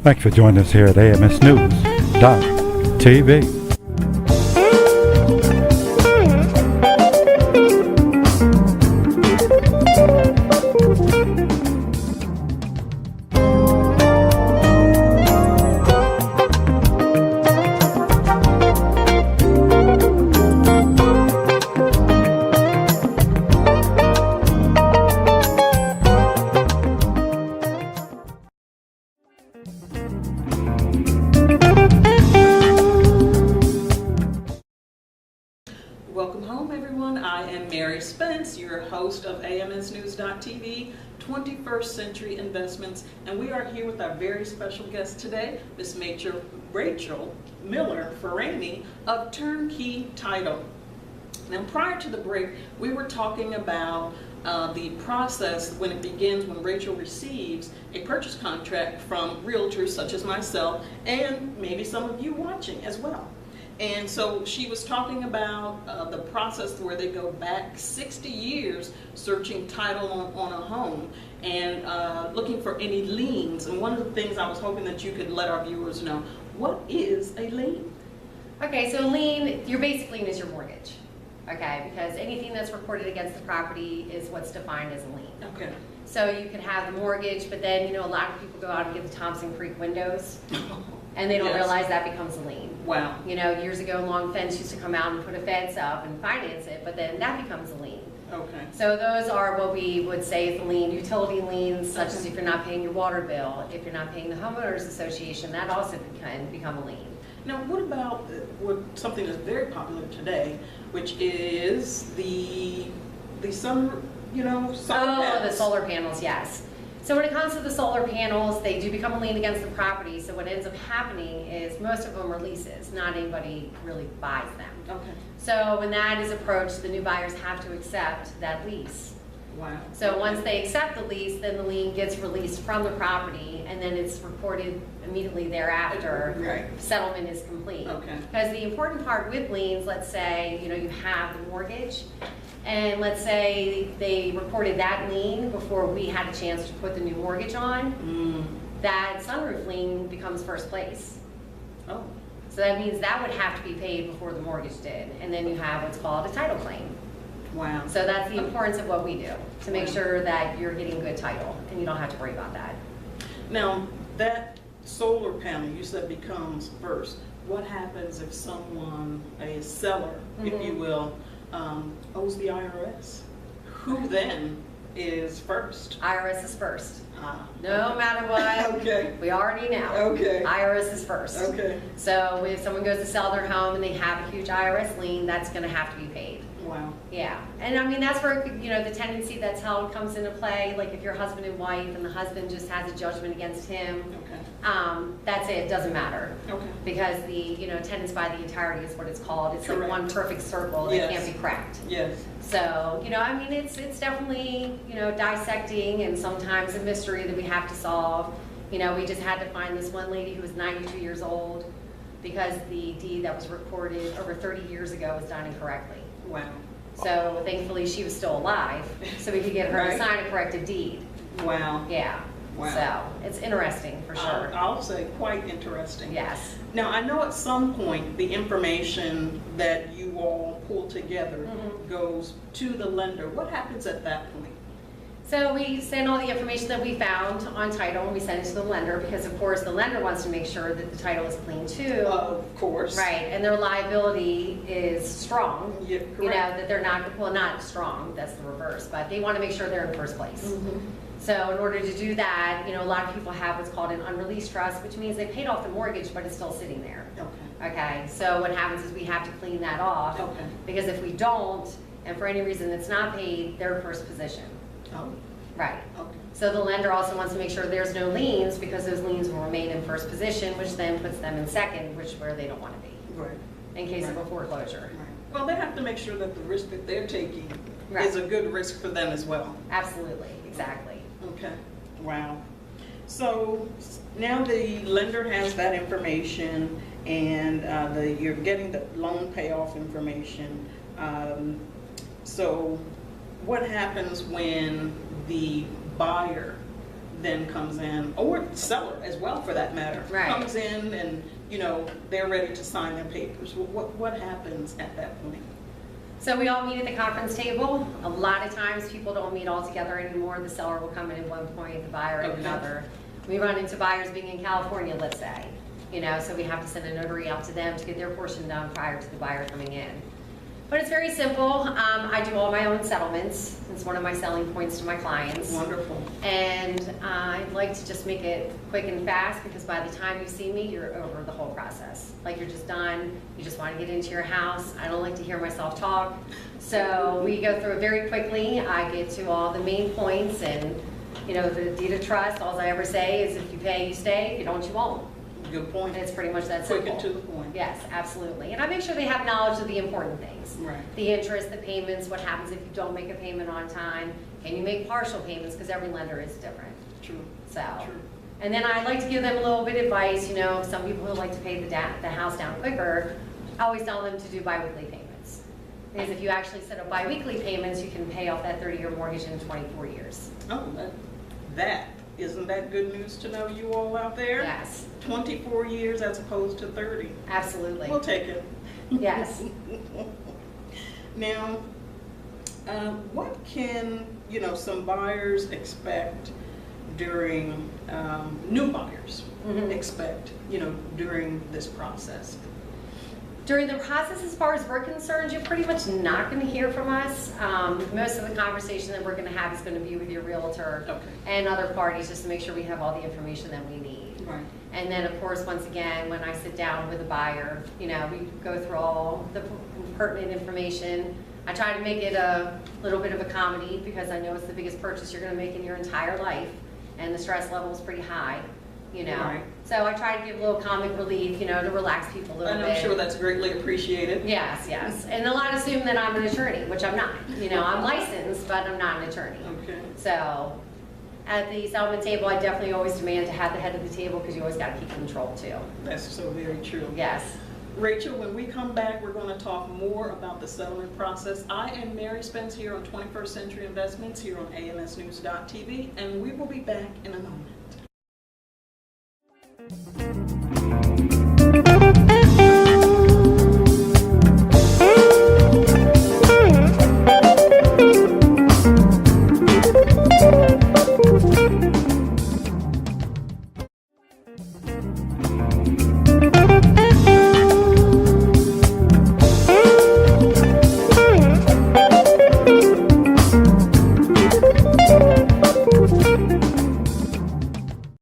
Thanks for joining us here at AMSnews.tv. Welcome home, everyone. I am Mary Spence, your host of AMSnews.tv, 21st Century Investments, and we are here with our very special guest today, Miss Rachel Miller-Ferrani of TurnKey Title. Now, prior to the break, we were talking about the process when it begins when Rachel receives a purchase contract from realtors such as myself and maybe some of you watching as well. And so she was talking about the process where they go back 60 years searching title on a home and looking for any liens. And one of the things I was hoping that you could let our viewers know, what is a lien? Okay, so a lien, your basic lien is your mortgage. Okay, because anything that's recorded against the property is what's defined as a lien. Okay. So you can have the mortgage, but then, you know, a lot of people go out and get the Thompson Creek windows. And they don't Yes. realize that becomes a lien. Wow. You know, years ago, Long Fence used to come out and put a fence up and finance it, but then that becomes a lien. Okay. So those are what we would say is a lien. Utility liens, such as if you're not paying your water bill, if you're not paying the homeowners association, that also can become a lien. Now, what about something that's very popular today, which is the solar panels? The solar panels, yes. So when it comes to the solar panels, they do become a lien against the property. So what ends up happening is most of them are leases. Not anybody really buys them. Okay. So when that is approached, the new buyers have to accept that lease. Wow. So once they accept the lease, then the lien gets released from the property, and then it's recorded immediately thereafter. Right. Settlement is complete. Okay. Because the important part with liens, let's say, you know, you have the mortgage, and let's say they recorded that lien before we had a chance to put the new mortgage on, that sunroof lien becomes first place. Oh. So that means that would have to be paid before the mortgage did, and then you have what's called a title claim. Wow. So that's the importance of what we do, to make sure that you're getting good title and you don't have to worry about that. Now, that solar panel you said becomes first. What happens if someone, a seller, if you will, owes the IRS? Who then is first? IRS is first. Ah. No matter what. Okay. We already know. Okay. IRS is first. Okay. So if someone goes to sell their home and they have a huge IRS lien, that's going to have to be paid. Wow. Yeah, and I mean that's where, you know, the tendency that's held comes into play. Like if you're husband and wife and the husband just has a judgment against him, Okay. That's it. It doesn't matter. Okay. Because the, you know, attendance by the entirety is what it's called. It's Correct. like one perfect circle that Yes. can't be cracked. Yes. So, you know, I mean, it's definitely, you know, dissecting and sometimes a mystery that we have to solve. You know, we just had to find this one lady who was 92 years old because the deed that was recorded over 30 years ago was done incorrectly. Wow. So thankfully she was still alive, so we could get her Right. to sign a corrected deed. Wow. Yeah. Wow. So it's interesting for sure. I'll say quite interesting. Yes. Now, I know at some point the information that you all pull together goes to the lender. What happens at that point? So we send all the information that we found on title and we send it to the lender because of course the lender wants to make sure that the title is clean too. Of course. Right, and their liability is strong. Yeah, You know, correct. that they're not, well, not strong, that's the reverse, but they want to make sure they're in first place. So in order to do that, you know, a lot of people have what's called an unreleased trust, which means they paid off the mortgage, but it's still sitting there. Okay. Okay, so what happens is we have to clean that off. Okay. Because if we don't, and for any reason it's not paid, they're in first position. Oh. Right. Okay. So the lender also wants to make sure there's no liens because those liens will remain in first position, which then puts them in second, which where they don't want to be, Right. in case of Right. a foreclosure. Right. Well, they have to make sure that the risk that they're taking Right. is a good risk for them as well. Absolutely, exactly. Okay. Wow. So now the lender has that information, and you're getting the loan payoff information. So what happens when the buyer then comes in, or seller as well for that matter, Right. comes in and, you know, they're ready to sign their papers. What happens at that point? So we all meet at the conference table. A lot of times people don't meet all together anymore. The seller will come in at one point, the buyer at Okay. another. We run into buyers being in California, let's say, you know, so we have to send a notary out to them to get their portion done prior to the buyer coming in. But it's very simple. I do all my own settlements. It's one of my selling points to my clients. Wonderful. And I like to just make it quick and fast, because by the time you see me, you're over the whole process. Like, you're just done, you just want to get into your house. I don't like to hear myself talk. So we go through it very quickly. I get to all the main points, and, you know, the deed of trust, all I ever say is if you pay, you stay, if you don't, you won't. Good point. And it's pretty much that Quick simple. and to the point. Yes, absolutely. And I make sure they have knowledge of the important things. Right. The interest, the payments, what happens if you don't make a payment on time. Can you make partial payments? Because every lender is different. True. So, True. and then I like to give them a little bit of advice. You know, some people who like to pay the house down quicker, I always tell them to do biweekly payments. Because if you actually set up biweekly payments, you can pay off that 30-year mortgage in 24 years. Oh, isn't that good news to know, you all out there? Yes, 24 years as opposed to 30. absolutely. We'll take it. Yes. Now, what can, you know, some buyers expect during, new buyers Mhm. expect, you know, during this process? During the process, as far as we're concerned, you're pretty much not going to hear from us. Most of the conversation that we're going to have is going to be with your realtor Okay. and other parties, just to make sure we have all the information that we need. Right. And then, of course, once again, when I sit down with a buyer, you know, we go through all the pertinent information. I try to make it a little bit of a comedy, because I know it's the biggest purchase you're going to make in your entire life, and the stress level is pretty high, you know. Right. So I try to give a little comic relief, you know, to relax people a little And bit. I'm sure that's greatly appreciated. Yes, yes. And a lot assume that I'm an attorney, which I'm not. You know, I'm licensed, but I'm not an attorney. Okay. So at the settlement table, I definitely always demand to have the head of the table, because you always got to keep control too. That's so very true. Yes. Rachel, when we come back, we're going to talk more about the settlement process. I am Mary Spence here on 21st Century Investments here on AMSnews.tv, and we will be back in a moment.